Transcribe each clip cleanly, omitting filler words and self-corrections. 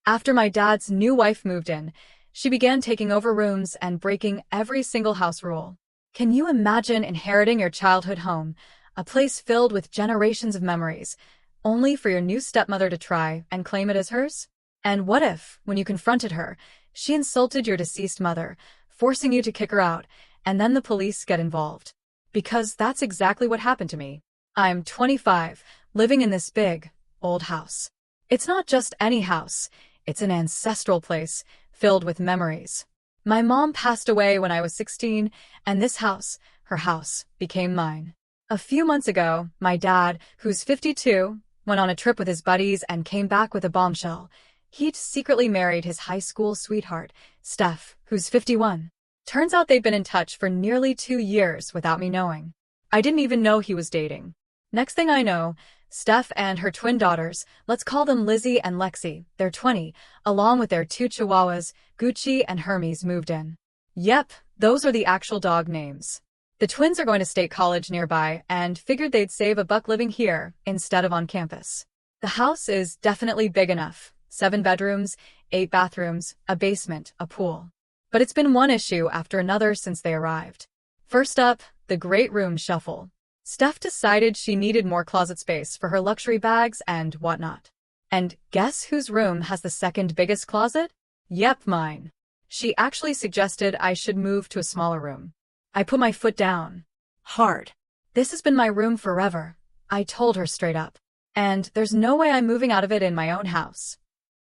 After my dad's new wife moved in, she began taking over rooms and breaking every single house rule. Can you imagine inheriting your childhood home, a place filled with generations of memories, only for your new stepmother to try and claim it as hers? And what if, when you confronted her, she insulted your deceased mother, forcing you to kick her out, and then the police get involved? Because that's exactly what happened to me. I'm 25, living in this big, old house. It's not just any house, it's an ancestral place, filled with memories. My mom passed away when I was 16, and this house, her house, became mine. A few months ago, my dad, who's 52, went on a trip with his buddies and came back with a bombshell. He'd secretly married his high school sweetheart, Steph, who's 51. Turns out they'd been in touch for nearly 2 years without me knowing. I didn't even know he was dating. Next thing I know, Steph and her twin daughters, let's call them Lizzie and Lexi, they're 20, along with their 2 chihuahuas, Gucci and Hermes, moved in. Yep, those are the actual dog names. The twins are going to state college nearby and figured they'd save a buck living here instead of on campus. The house is definitely big enough. 7 bedrooms, 8 bathrooms, a basement, a pool. But it's been one issue after another since they arrived. First up, the great room shuffle. Steph decided she needed more closet space for her luxury bags and whatnot. And guess whose room has the second biggest closet? Yep, mine. She actually suggested I should move to a smaller room. I put my foot down. Hard. This has been my room forever, I told her straight up. And there's no way I'm moving out of it in my own house.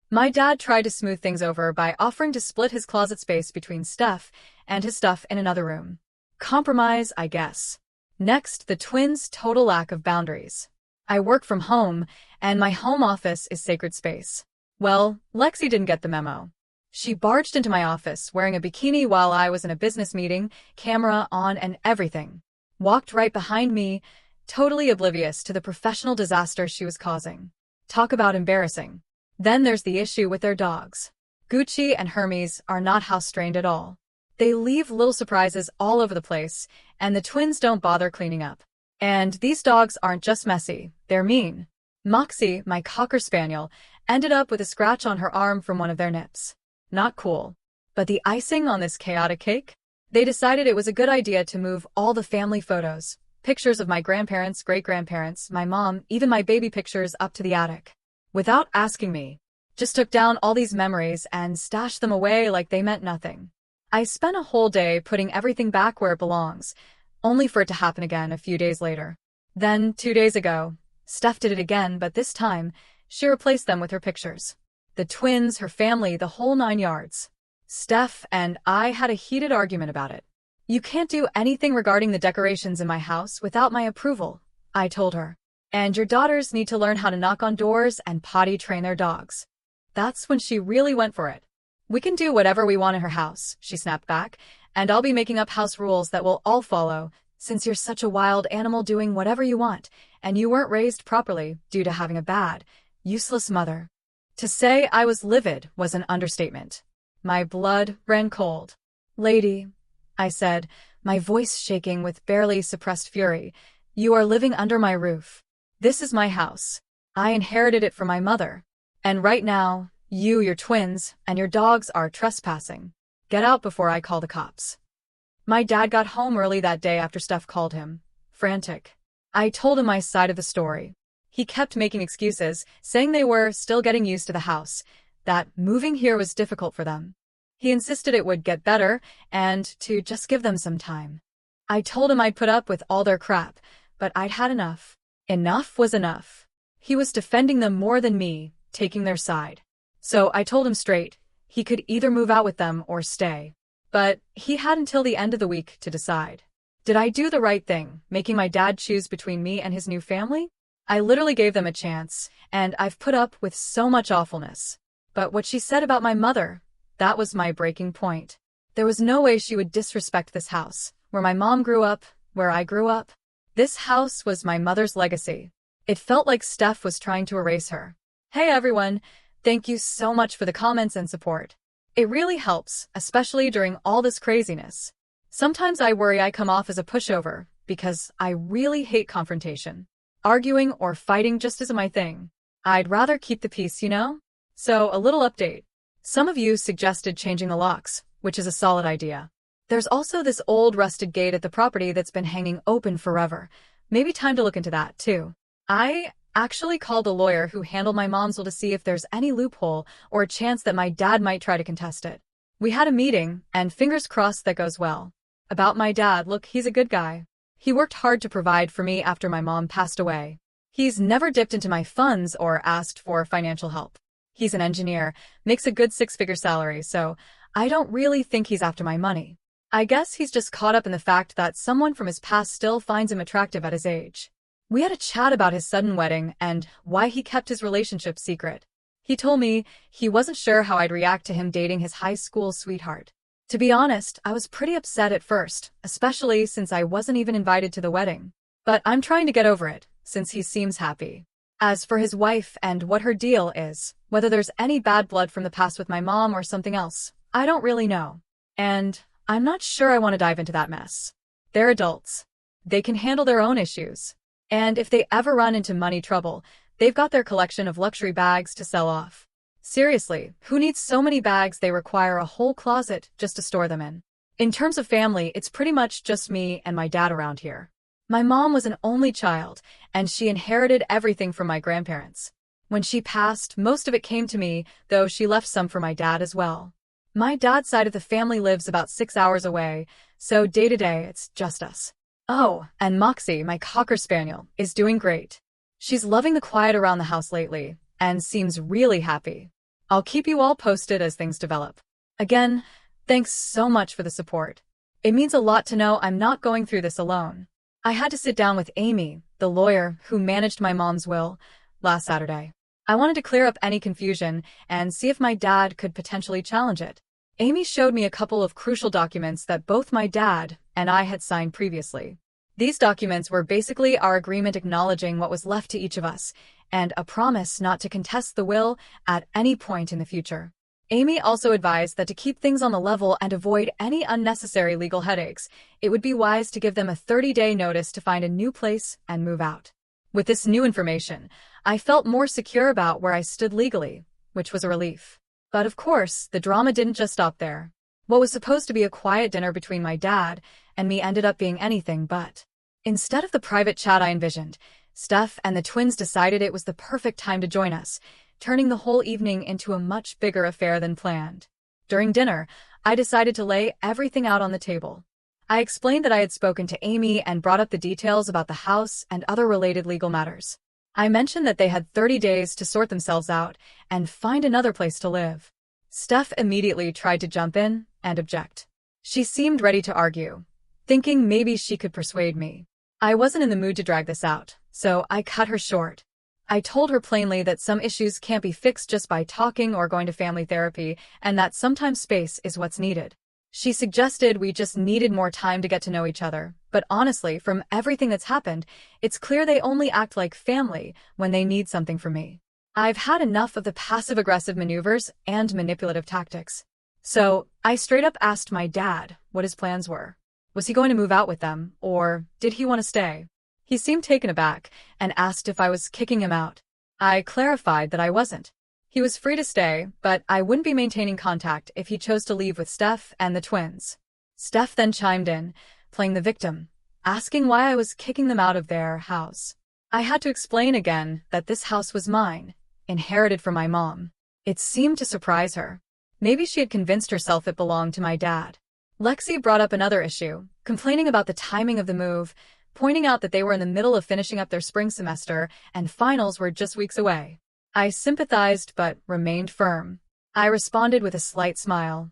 My dad tried to smooth things over by offering to split his closet space between Steph and his stuff in another room. Compromise, I guess. Next, the twins' total lack of boundaries. I work from home, and my home office is sacred space. Well, Lexi didn't get the memo. She barged into my office wearing a bikini while I was in a business meeting, camera on and everything. Walked right behind me, totally oblivious to the professional disaster she was causing. Talk about embarrassing. Then there's the issue with their dogs. Gucci and Hermes are not house-trained at all. They leave little surprises all over the place, and the twins don't bother cleaning up. And these dogs aren't just messy, they're mean. Moxie, my Cocker Spaniel, ended up with a scratch on her arm from one of their nips. Not cool. But the icing on this chaotic cake? They decided it was a good idea to move all the family photos, pictures of my grandparents, great-grandparents, my mom, even my baby pictures up to the attic. Without asking me. Just took down all these memories and stashed them away like they meant nothing. I spent a whole day putting everything back where it belongs, only for it to happen again a few days later. Then, 2 days ago, Steph did it again, but this time, she replaced them with her pictures. The twins, her family, the whole 9 yards. Steph and I had a heated argument about it. You can't do anything regarding the decorations in my house without my approval, I told her. And your daughters need to learn how to knock on doors and potty train their dogs. That's when she really went for it. We can do whatever we want in her house, she snapped back, and I'll be making up house rules that we'll all follow, since you're such a wild animal doing whatever you want, and you weren't raised properly due to having a bad, useless mother. To say I was livid was an understatement. My blood ran cold. Lady, I said, my voice shaking with barely suppressed fury, you are living under my roof. This is my house. I inherited it from my mother. And right now, you, your twins, and your dogs are trespassing. Get out before I call the cops. My dad got home early that day after Steph called him, frantic. I told him my side of the story. He kept making excuses, saying they were still getting used to the house, that moving here was difficult for them. He insisted it would get better, and to just give them some time. I told him I'd put up with all their crap, but I'd had enough. Enough was enough. He was defending them more than me, taking their side. So I told him straight, he could either move out with them or stay. But he had until the end of the week to decide. Did I do the right thing, making my dad choose between me and his new family? I literally gave them a chance, and I've put up with so much awfulness. But what she said about my mother, that was my breaking point. There was no way she would disrespect this house, where my mom grew up, where I grew up. This house was my mother's legacy. It felt like Steph was trying to erase her. Hey everyone, thank you so much for the comments and support. It really helps, especially during all this craziness. Sometimes I worry I come off as a pushover, because I really hate confrontation. Arguing or fighting just isn't my thing. I'd rather keep the peace, you know? So, a little update. Some of you suggested changing the locks, which is a solid idea. There's also this old rusted gate at the property that's been hanging open forever. Maybe time to look into that, too. I actually called a lawyer who handled my mom's will to see if there's any loophole or a chance that my dad might try to contest it. We had a meeting, and fingers crossed that goes well. About my dad, look, he's a good guy. He worked hard to provide for me after my mom passed away. He's never dipped into my funds or asked for financial help. He's an engineer, makes a good six-figure salary, so I don't really think he's after my money. I guess he's just caught up in the fact that someone from his past still finds him attractive at his age. We had a chat about his sudden wedding and why he kept his relationship secret. He told me he wasn't sure how I'd react to him dating his high school sweetheart. To be honest, I was pretty upset at first, especially since I wasn't even invited to the wedding. But I'm trying to get over it, since he seems happy. As for his wife and what her deal is, whether there's any bad blood from the past with my mom or something else, I don't really know. And I'm not sure I want to dive into that mess. They're adults. They can handle their own issues. And if they ever run into money trouble, they've got their collection of luxury bags to sell off. Seriously, who needs so many bags they require a whole closet just to store them in? In terms of family, it's pretty much just me and my dad around here. My mom was an only child, and she inherited everything from my grandparents. When she passed, most of it came to me, though she left some for my dad as well. My dad's side of the family lives about 6 hours away, so day to day it's just us. Oh, and Moxie, my Cocker Spaniel, is doing great. She's loving the quiet around the house lately, and seems really happy. I'll keep you all posted as things develop. Again, thanks so much for the support. It means a lot to know I'm not going through this alone. I had to sit down with Amy, the lawyer who managed my mom's will, last Saturday. I wanted to clear up any confusion and see if my dad could potentially challenge it. Amy showed me a couple of crucial documents that both my dad and I had signed previously. These documents were basically our agreement acknowledging what was left to each of us, and a promise not to contest the will at any point in the future. Amy also advised that to keep things on the level and avoid any unnecessary legal headaches, it would be wise to give them a 30-day notice to find a new place and move out. With this new information, I felt more secure about where I stood legally, which was a relief. But of course, the drama didn't just stop there. What was supposed to be a quiet dinner between my dad and me ended up being anything but. Instead of the private chat I envisioned, Steph and the twins decided it was the perfect time to join us, turning the whole evening into a much bigger affair than planned. During dinner, I decided to lay everything out on the table. I explained that I had spoken to Amy and brought up the details about the house and other related legal matters. I mentioned that they had 30 days to sort themselves out and find another place to live. Steph immediately tried to jump in and object. She seemed ready to argue, thinking maybe she could persuade me. I wasn't in the mood to drag this out, so I cut her short. I told her plainly that some issues can't be fixed just by talking or going to family therapy, and that sometimes space is what's needed. She suggested we just needed more time to get to know each other, but honestly, from everything that's happened, it's clear they only act like family when they need something from me. I've had enough of the passive-aggressive maneuvers and manipulative tactics. So, I straight up asked my dad what his plans were. Was he going to move out with them, or did he want to stay? He seemed taken aback and asked if I was kicking him out. I clarified that I wasn't. He was free to stay, but I wouldn't be maintaining contact if he chose to leave with Steph and the twins. Steph then chimed in, playing the victim, asking why I was kicking them out of their house. I had to explain again that this house was mine, inherited from my mom. It seemed to surprise her. Maybe she had convinced herself it belonged to my dad. Lexi brought up another issue, complaining about the timing of the move, pointing out that they were in the middle of finishing up their spring semester and finals were just weeks away. I sympathized but remained firm. I responded with a slight smile.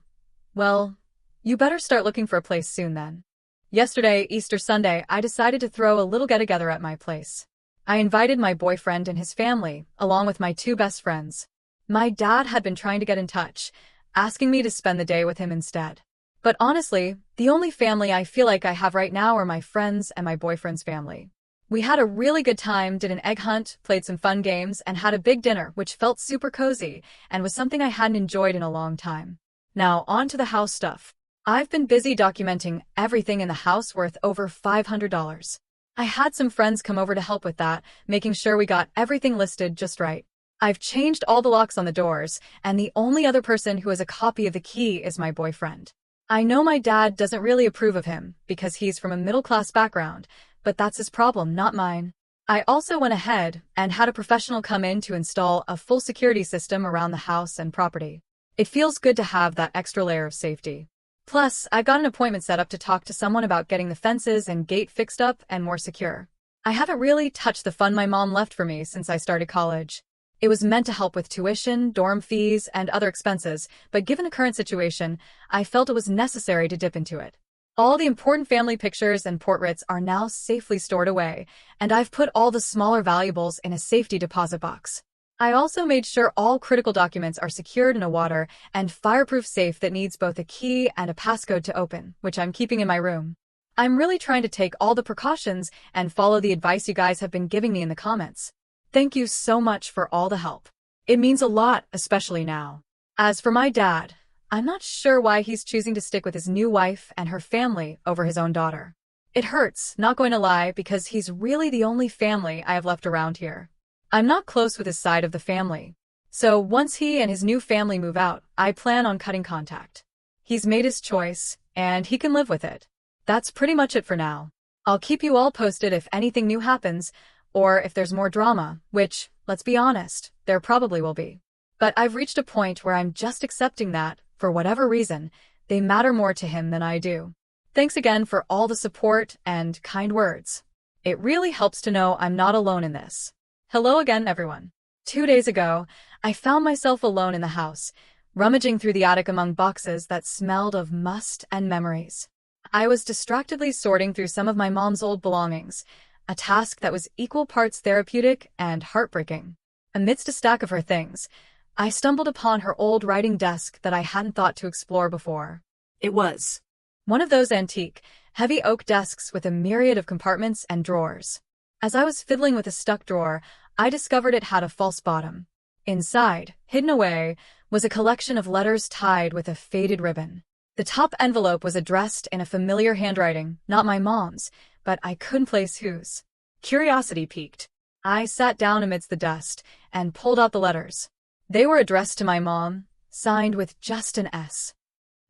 Well, you better start looking for a place soon then. Yesterday, Easter Sunday, I decided to throw a little get-together at my place. I invited my boyfriend and his family, along with my 2 best friends. My dad had been trying to get in touch, asking me to spend the day with him instead. But honestly, the only family I feel like I have right now are my friends and my boyfriend's family. We had a really good time, did an egg hunt, played some fun games, and had a big dinner, which felt super cozy and was something I hadn't enjoyed in a long time. Now, on to the house stuff. I've been busy documenting everything in the house worth over $500. I had some friends come over to help with that, making sure we got everything listed just right. I've changed all the locks on the doors, and the only other person who has a copy of the key is my boyfriend. I know my dad doesn't really approve of him because he's from a middle-class background, but that's his problem, not mine. I also went ahead and had a professional come in to install a full security system around the house and property. It feels good to have that extra layer of safety. Plus, I got an appointment set up to talk to someone about getting the fences and gate fixed up and more secure. I haven't really touched the fund my mom left for me since I started college. It was meant to help with tuition, dorm fees, and other expenses, but given the current situation, I felt it was necessary to dip into it. All the important family pictures and portraits are now safely stored away, and I've put all the smaller valuables in a safety deposit box. I also made sure all critical documents are secured in a water and fireproof safe that needs both a key and a passcode to open, which I'm keeping in my room. I'm really trying to take all the precautions and follow the advice you guys have been giving me in the comments. Thank you so much for all the help. It means a lot, especially now. As for my dad, I'm not sure why he's choosing to stick with his new wife and her family over his own daughter. It hurts, not going to lie, because he's really the only family I have left around here. I'm not close with his side of the family. So once he and his new family move out, I plan on cutting contact. He's made his choice, and he can live with it. That's pretty much it for now. I'll keep you all posted if anything new happens, or if there's more drama, which, let's be honest, there probably will be. But I've reached a point where I'm just accepting that, for whatever reason, they matter more to him than I do. Thanks again for all the support and kind words. It really helps to know I'm not alone in this. Hello again, everyone. 2 days ago, I found myself alone in the house, rummaging through the attic among boxes that smelled of must and memories. I was distractedly sorting through some of my mom's old belongings, a task that was equal parts therapeutic and heartbreaking. Amidst a stack of her things, I stumbled upon her old writing desk that I hadn't thought to explore before. It was one of those antique, heavy oak desks with a myriad of compartments and drawers. As I was fiddling with a stuck drawer, I discovered it had a false bottom. Inside, hidden away, was a collection of letters tied with a faded ribbon. The top envelope was addressed in a familiar handwriting, not my mom's, but I couldn't place whose. Curiosity piqued. I sat down amidst the dust and pulled out the letters. They were addressed to my mom, signed with just an S.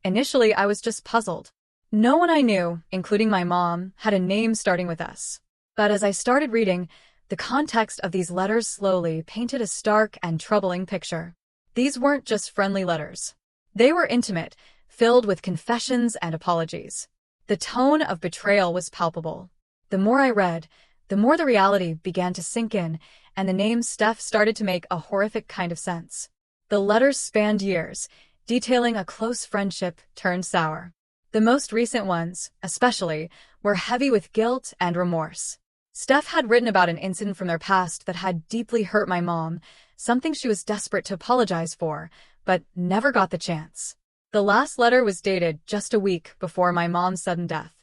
Initially, I was just puzzled. No one I knew, including my mom, had a name starting with S. But as I started reading, the context of these letters slowly painted a stark and troubling picture. These weren't just friendly letters. They were intimate, filled with confessions and apologies. The tone of betrayal was palpable. The more I read, the more the reality began to sink in, and the name Steph started to make a horrific kind of sense. The letters spanned years, detailing a close friendship turned sour. The most recent ones, especially, were heavy with guilt and remorse. Steph had written about an incident from their past that had deeply hurt my mom, something she was desperate to apologize for, but never got the chance. The last letter was dated just a week before my mom's sudden death.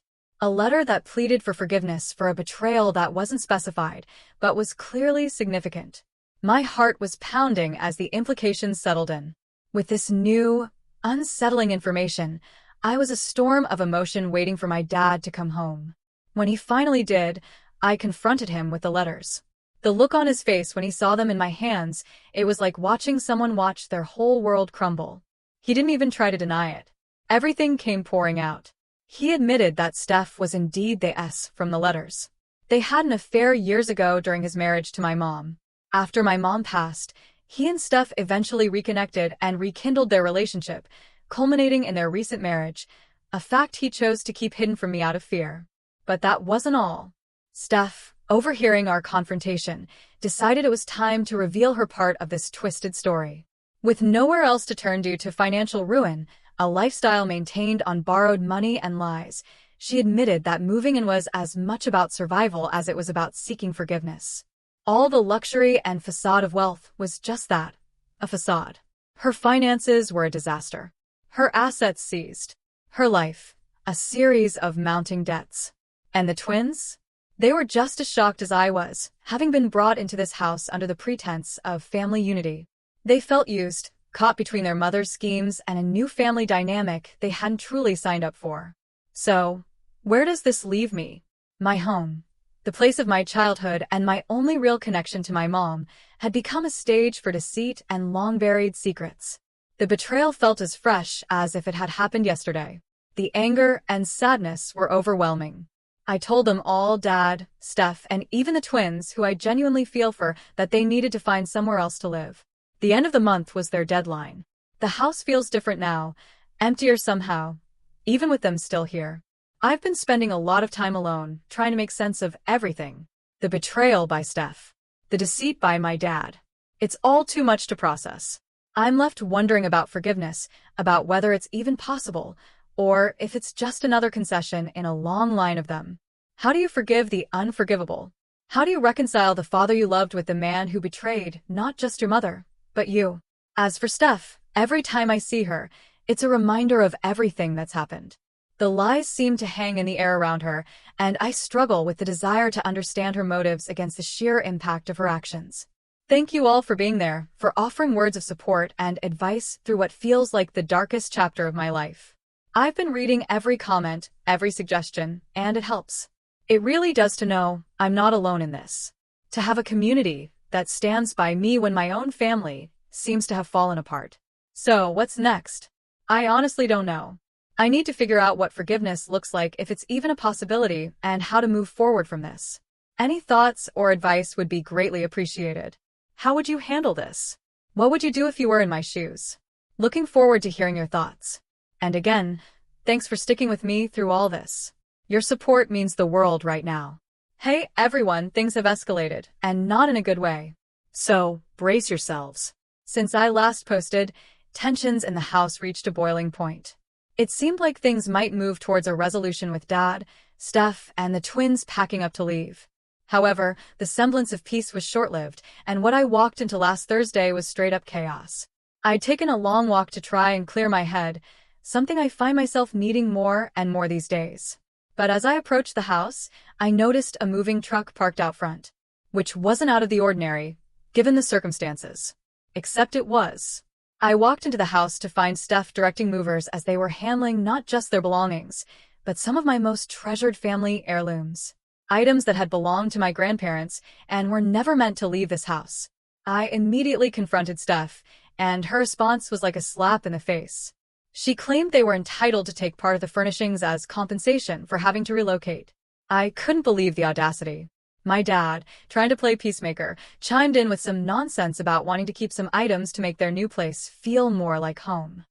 A letter that pleaded for forgiveness for a betrayal that wasn't specified, but was clearly significant. My heart was pounding as the implications settled in. With this new, unsettling information, I was a storm of emotion waiting for my dad to come home. When he finally did, I confronted him with the letters. The look on his face when he saw them in my hands, it was like watching someone watch their whole world crumble. He didn't even try to deny it. Everything came pouring out. He admitted that Steph was indeed the S from the letters. They had an affair years ago during his marriage to my mom. After my mom passed, he and Steph eventually reconnected and rekindled their relationship, culminating in their recent marriage, a fact he chose to keep hidden from me out of fear. But that wasn't all. Steph, overhearing our confrontation, decided it was time to reveal her part of this twisted story. With nowhere else to turn due to financial ruin, a lifestyle maintained on borrowed money and lies, she admitted that moving in was as much about survival as it was about seeking forgiveness. All the luxury and facade of wealth was just that, a facade. Her finances were a disaster. Her assets seized. Her life, a series of mounting debts. And the twins? They were just as shocked as I was, having been brought into this house under the pretense of family unity. They felt used, caught between their mother's schemes and a new family dynamic they hadn't truly signed up for. So, where does this leave me? My home. The place of my childhood and my only real connection to my mom had become a stage for deceit and long-buried secrets. The betrayal felt as fresh as if it had happened yesterday. The anger and sadness were overwhelming. I told them all, Dad, Steph, and even the twins, who I genuinely feel for, that they needed to find somewhere else to live. The end of the month was their deadline. The house feels different now, emptier somehow, even with them still here. I've been spending a lot of time alone, trying to make sense of everything. The betrayal by Steph. The deceit by my dad. It's all too much to process. I'm left wondering about forgiveness, about whether it's even possible, or if it's just another concession in a long line of them. How do you forgive the unforgivable? How do you reconcile the father you loved with the man who betrayed not just your mother, but you? As for Steph, every time I see her, it's a reminder of everything that's happened. The lies seem to hang in the air around her, and I struggle with the desire to understand her motives against the sheer impact of her actions. Thank you all for being there, for offering words of support and advice through what feels like the darkest chapter of my life. I've been reading every comment, every suggestion, and it helps. It really does to know I'm not alone in this. To have a community that stands by me when my own family seems to have fallen apart. So, what's next? I honestly don't know. I need to figure out what forgiveness looks like, if it's even a possibility, and how to move forward from this. Any thoughts or advice would be greatly appreciated. How would you handle this? What would you do if you were in my shoes? Looking forward to hearing your thoughts. And again, thanks for sticking with me through all this. Your support means the world right now. Hey everyone, things have escalated, and not in a good way. So, brace yourselves. Since I last posted, tensions in the house reached a boiling point. It seemed like things might move towards a resolution with Dad, Steph, and the twins packing up to leave. However, the semblance of peace was short-lived, and what I walked into last Thursday was straight-up chaos. I'd taken a long walk to try and clear my head, something I find myself needing more and more these days. But as I approached the house, I noticed a moving truck parked out front, which wasn't out of the ordinary, given the circumstances. Except it was. I walked into the house to find Steph directing movers as they were handling not just their belongings, but some of my most treasured family heirlooms. Items that had belonged to my grandparents and were never meant to leave this house. I immediately confronted Steph, and her response was like a slap in the face. She claimed they were entitled to take part of the furnishings as compensation for having to relocate. I couldn't believe the audacity. My dad, trying to play peacemaker, chimed in with some nonsense about wanting to keep some items to make their new place feel more like home.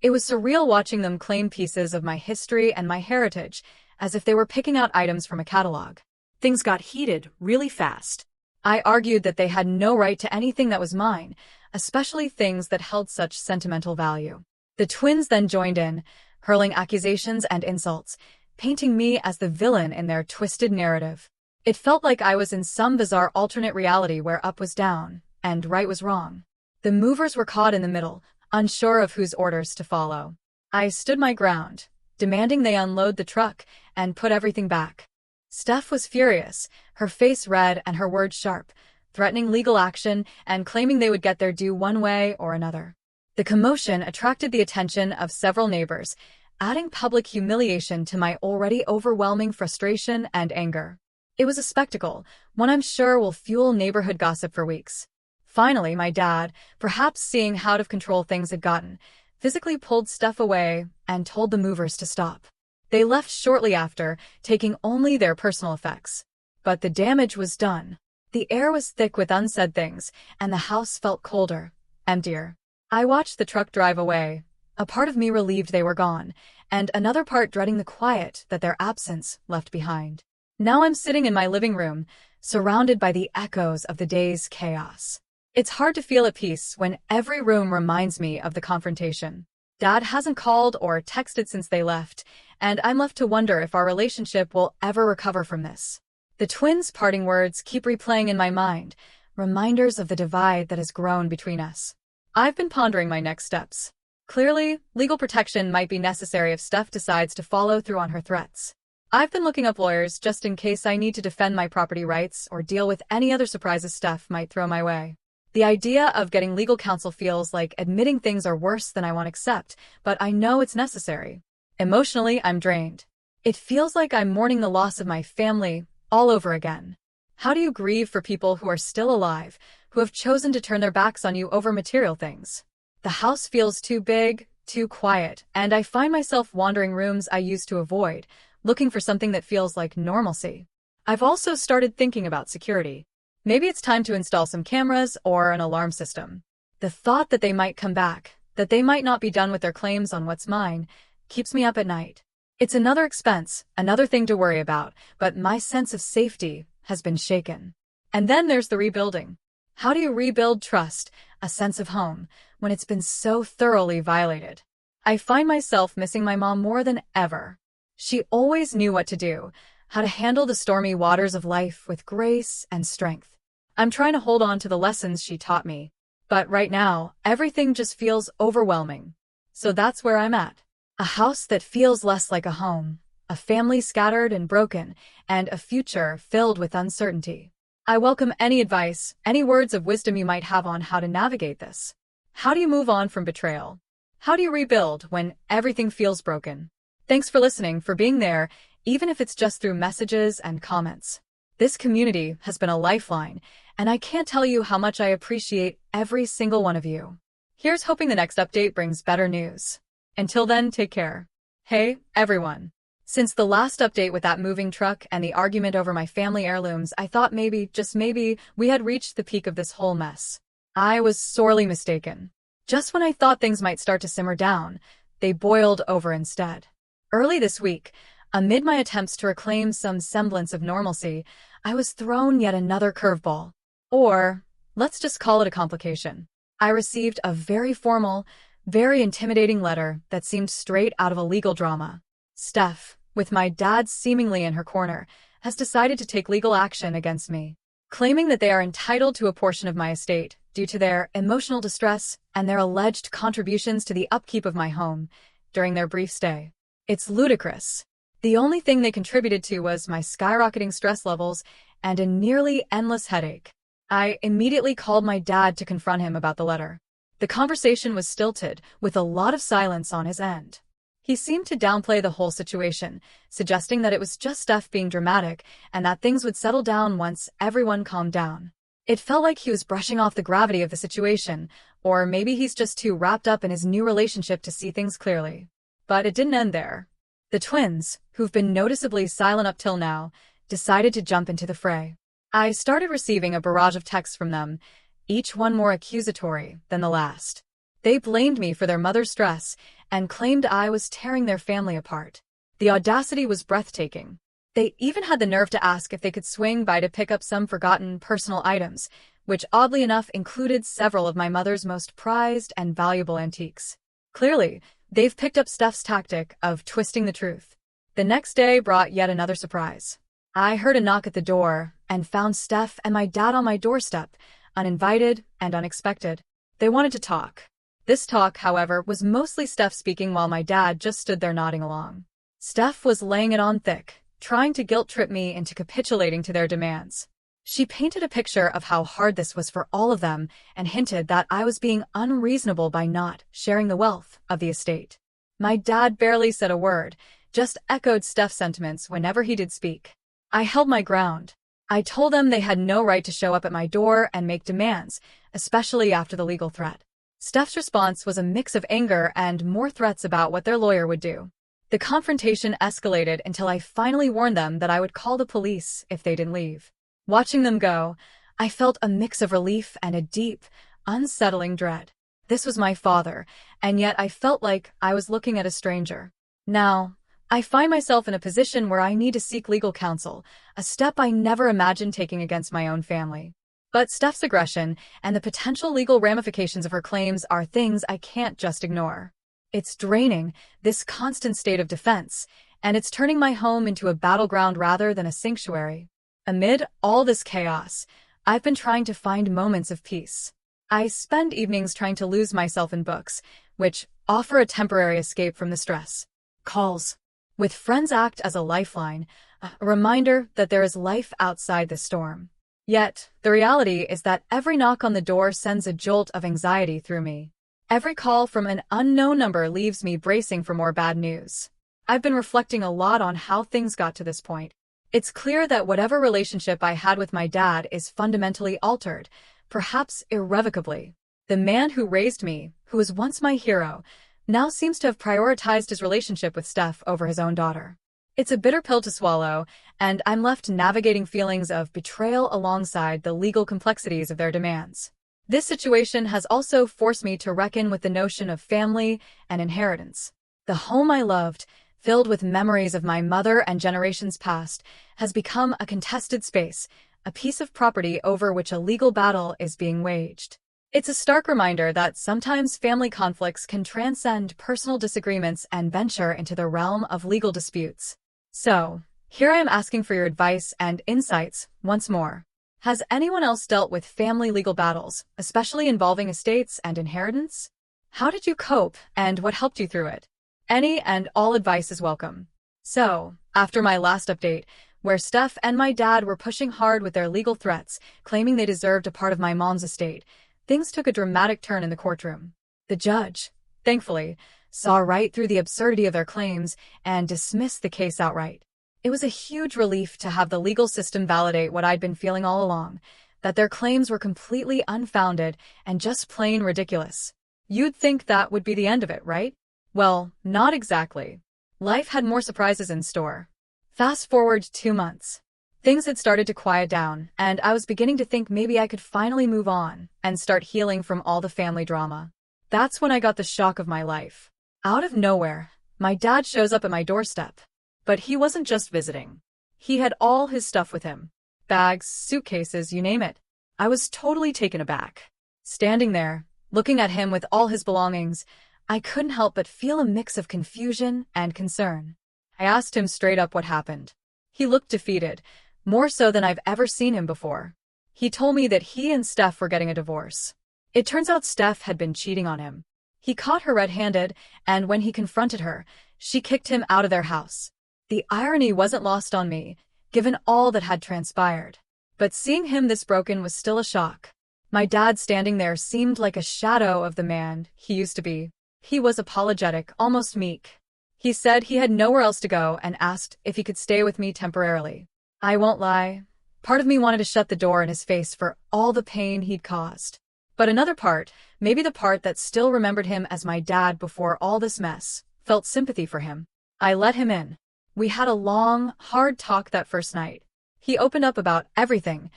It was surreal watching them claim pieces of my history and my heritage, as if they were picking out items from a catalog. Things got heated really fast. I argued that they had no right to anything that was mine, especially things that held such sentimental value. The twins then joined in, hurling accusations and insults, painting me as the villain in their twisted narrative. It felt like I was in some bizarre alternate reality where up was down, and right was wrong. The movers were caught in the middle, unsure of whose orders to follow. I stood my ground, demanding they unload the truck and put everything back. Steph was furious, her face red and her words sharp, threatening legal action and claiming they would get their due one way or another. The commotion attracted the attention of several neighbors, adding public humiliation to my already overwhelming frustration and anger. It was a spectacle, one I'm sure will fuel neighborhood gossip for weeks. Finally, my dad, perhaps seeing how out of control things had gotten, physically pulled Steph away and told the movers to stop. They left shortly after, taking only their personal effects. But the damage was done. The air was thick with unsaid things, and the house felt colder, emptier. I watched the truck drive away, a part of me relieved they were gone, and another part dreading the quiet that their absence left behind. Now I'm sitting in my living room, surrounded by the echoes of the day's chaos. It's hard to feel at peace when every room reminds me of the confrontation. Dad hasn't called or texted since they left, and I'm left to wonder if our relationship will ever recover from this. The twins' parting words keep replaying in my mind, reminders of the divide that has grown between us. I've been pondering my next steps. Clearly, legal protection might be necessary if Steph decides to follow through on her threats. I've been looking up lawyers just in case I need to defend my property rights or deal with any other surprises Steph might throw my way. The idea of getting legal counsel feels like admitting things are worse than I want to accept, but I know it's necessary. Emotionally, I'm drained. It feels like I'm mourning the loss of my family, all over again. How do you grieve for people who are still alive, who have chosen to turn their backs on you over material things? The house feels too big, too quiet, and I find myself wandering rooms I used to avoid, looking for something that feels like normalcy. I've also started thinking about security. Maybe it's time to install some cameras or an alarm system. The thought that they might come back, that they might not be done with their claims on what's mine, keeps me up at night. It's another expense, another thing to worry about, but my sense of safety has been shaken. And then there's the rebuilding. How do you rebuild trust, a sense of home, when it's been so thoroughly violated? I find myself missing my mom more than ever. She always knew what to do, how to handle the stormy waters of life with grace and strength. I'm trying to hold on to the lessons she taught me, but right now, everything just feels overwhelming. So that's where I'm at. A house that feels less like a home, a family scattered and broken, and a future filled with uncertainty. I welcome any advice, any words of wisdom you might have on how to navigate this. How do you move on from betrayal? How do you rebuild when everything feels broken? Thanks for listening, for being there, even if it's just through messages and comments. This community has been a lifeline, and I can't tell you how much I appreciate every single one of you. Here's hoping the next update brings better news. Until then, take care. Hey, everyone. Since the last update with that moving truck and the argument over my family heirlooms, I thought maybe, just maybe, we had reached the peak of this whole mess. I was sorely mistaken. Just when I thought things might start to simmer down, they boiled over instead. Early this week, amid my attempts to reclaim some semblance of normalcy, I was thrown yet another curveball. Or, let's just call it a complication. I received a very formal, very intimidating letter that seemed straight out of a legal drama. Steph, with my dad seemingly in her corner, has decided to take legal action against me, claiming that they are entitled to a portion of my estate due to their emotional distress and their alleged contributions to the upkeep of my home during their brief stay. It's ludicrous. The only thing they contributed to was my skyrocketing stress levels and a nearly endless headache. I immediately called my dad to confront him about the letter. The conversation was stilted, with a lot of silence on his end. He seemed to downplay the whole situation, suggesting that it was just Steph being dramatic and that things would settle down once everyone calmed down. It felt like he was brushing off the gravity of the situation, or maybe he's just too wrapped up in his new relationship to see things clearly. But it didn't end there. The twins, who've been noticeably silent up till now, decided to jump into the fray. I started receiving a barrage of texts from them, each one more accusatory than the last. They blamed me for their mother's stress and claimed I was tearing their family apart. The audacity was breathtaking. They even had the nerve to ask if they could swing by to pick up some forgotten personal items, which oddly enough included several of my mother's most prized and valuable antiques. Clearly, they've picked up Steph's tactic of twisting the truth. The next day brought yet another surprise. I heard a knock at the door and found Steph and my dad on my doorstep, uninvited and unexpected. They wanted to talk. This talk, however, was mostly Steph speaking while my dad just stood there nodding along. Steph was laying it on thick, trying to guilt-trip me into capitulating to their demands. She painted a picture of how hard this was for all of them and hinted that I was being unreasonable by not sharing the wealth of the estate. My dad barely said a word, just echoed Steph's sentiments whenever he did speak. I held my ground. I told them they had no right to show up at my door and make demands, especially after the legal threat. Steph's response was a mix of anger and more threats about what their lawyer would do. The confrontation escalated until I finally warned them that I would call the police if they didn't leave. Watching them go, I felt a mix of relief and a deep, unsettling dread. This was my father, and yet I felt like I was looking at a stranger. Now, I find myself in a position where I need to seek legal counsel, a step I never imagined taking against my own family. But Steph's aggression and the potential legal ramifications of her claims are things I can't just ignore. It's draining, this constant state of defense, and it's turning my home into a battleground rather than a sanctuary. Amid all this chaos, I've been trying to find moments of peace. I spend evenings trying to lose myself in books, which offer a temporary escape from the stress. Calls with friends act as a lifeline, a reminder that there is life outside the storm. Yet, the reality is that every knock on the door sends a jolt of anxiety through me. Every call from an unknown number leaves me bracing for more bad news. I've been reflecting a lot on how things got to this point. It's clear that whatever relationship I had with my dad is fundamentally altered, perhaps irrevocably. The man who raised me, who was once my hero, now seems to have prioritized his relationship with Steph over his own daughter. It's a bitter pill to swallow, and I'm left navigating feelings of betrayal alongside the legal complexities of their demands. This situation has also forced me to reckon with the notion of family and inheritance. The home I loved, filled with memories of my mother and generations past, has become a contested space, a piece of property over which a legal battle is being waged. It's a stark reminder that sometimes family conflicts can transcend personal disagreements and venture into the realm of legal disputes. So, here I am asking for your advice and insights once more. Has anyone else dealt with family legal battles, especially involving estates and inheritance? How did you cope, and what helped you through it? Any and all advice is welcome. So, after my last update, where Steph and my dad were pushing hard with their legal threats, claiming they deserved a part of my mom's estate, things took a dramatic turn in the courtroom. The judge, thankfully, saw right through the absurdity of their claims and dismissed the case outright. It was a huge relief to have the legal system validate what I'd been feeling all along, that their claims were completely unfounded and just plain ridiculous. You'd think that would be the end of it, right? Well, not exactly. Life had more surprises in store. Fast forward 2 months. Things had started to quiet down, and I was beginning to think maybe I could finally move on and start healing from all the family drama. That's when I got the shock of my life. Out of nowhere, my dad shows up at my doorstep. But he wasn't just visiting. He had all his stuff with him. Bags, suitcases, you name it. I was totally taken aback. Standing there, looking at him with all his belongings, I couldn't help but feel a mix of confusion and concern. I asked him straight up what happened. He looked defeated, more so than I've ever seen him before. He told me that he and Steph were getting a divorce. It turns out Steph had been cheating on him. He caught her red-handed, and when he confronted her, she kicked him out of their house. The irony wasn't lost on me, given all that had transpired. But seeing him this broken was still a shock. My dad standing there seemed like a shadow of the man he used to be. He was apologetic, almost meek. He said he had nowhere else to go and asked if he could stay with me temporarily. I won't lie. Part of me wanted to shut the door in his face for all the pain he'd caused. But another part, maybe the part that still remembered him as my dad before all this mess, felt sympathy for him. I let him in. We had a long, hard talk that first night. He opened up about everything,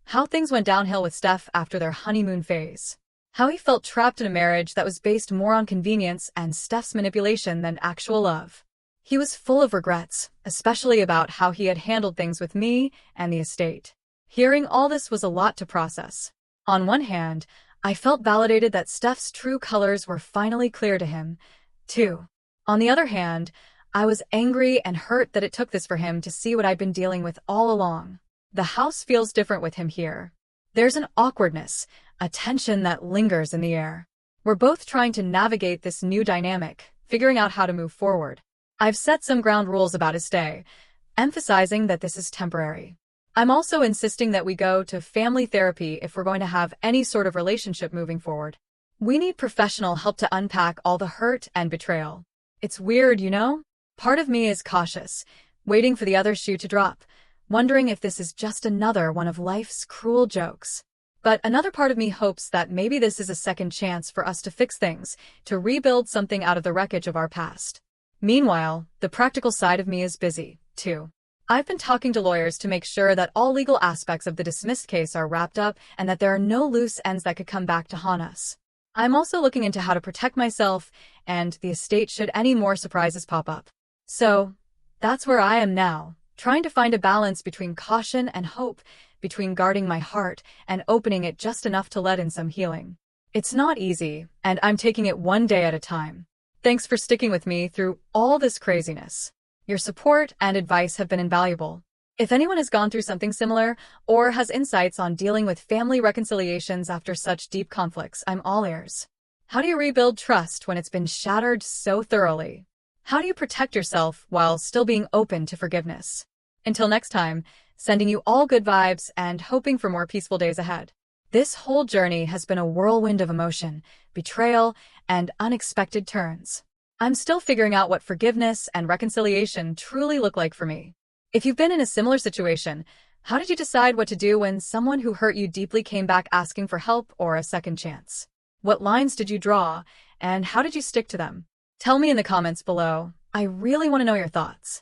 how things went downhill with Steph after their honeymoon phase, how he felt trapped in a marriage that was based more on convenience and Steph's manipulation than actual love. He was full of regrets, especially about how he had handled things with me and the estate. Hearing all this was a lot to process. On one hand, I felt validated that Steph's true colors were finally clear to him, too. On the other hand, I was angry and hurt that it took this for him to see what I'd been dealing with all along. The house feels different with him here. There's an awkwardness, a tension that lingers in the air. We're both trying to navigate this new dynamic, figuring out how to move forward. I've set some ground rules about his stay, emphasizing that this is temporary. I'm also insisting that we go to family therapy if we're going to have any sort of relationship moving forward. We need professional help to unpack all the hurt and betrayal. It's weird, you know? Part of me is cautious, waiting for the other shoe to drop, wondering if this is just another one of life's cruel jokes. But another part of me hopes that maybe this is a second chance for us to fix things, to rebuild something out of the wreckage of our past. Meanwhile, the practical side of me is busy, too. I've been talking to lawyers to make sure that all legal aspects of the dismissed case are wrapped up and that there are no loose ends that could come back to haunt us. I'm also looking into how to protect myself and the estate should any more surprises pop up. So, that's where I am now, trying to find a balance between caution and hope, between guarding my heart and opening it just enough to let in some healing. It's not easy, and I'm taking it one day at a time. Thanks for sticking with me through all this craziness. Your support and advice have been invaluable. If anyone has gone through something similar or has insights on dealing with family reconciliations after such deep conflicts, I'm all ears. How do you rebuild trust when it's been shattered so thoroughly? How do you protect yourself while still being open to forgiveness? Until next time, sending you all good vibes and hoping for more peaceful days ahead. This whole journey has been a whirlwind of emotion, betrayal, and unexpected turns. I'm still figuring out what forgiveness and reconciliation truly look like for me. If you've been in a similar situation, how did you decide what to do when someone who hurt you deeply came back asking for help or a second chance? What lines did you draw, and how did you stick to them? Tell me in the comments below. I really want to know your thoughts.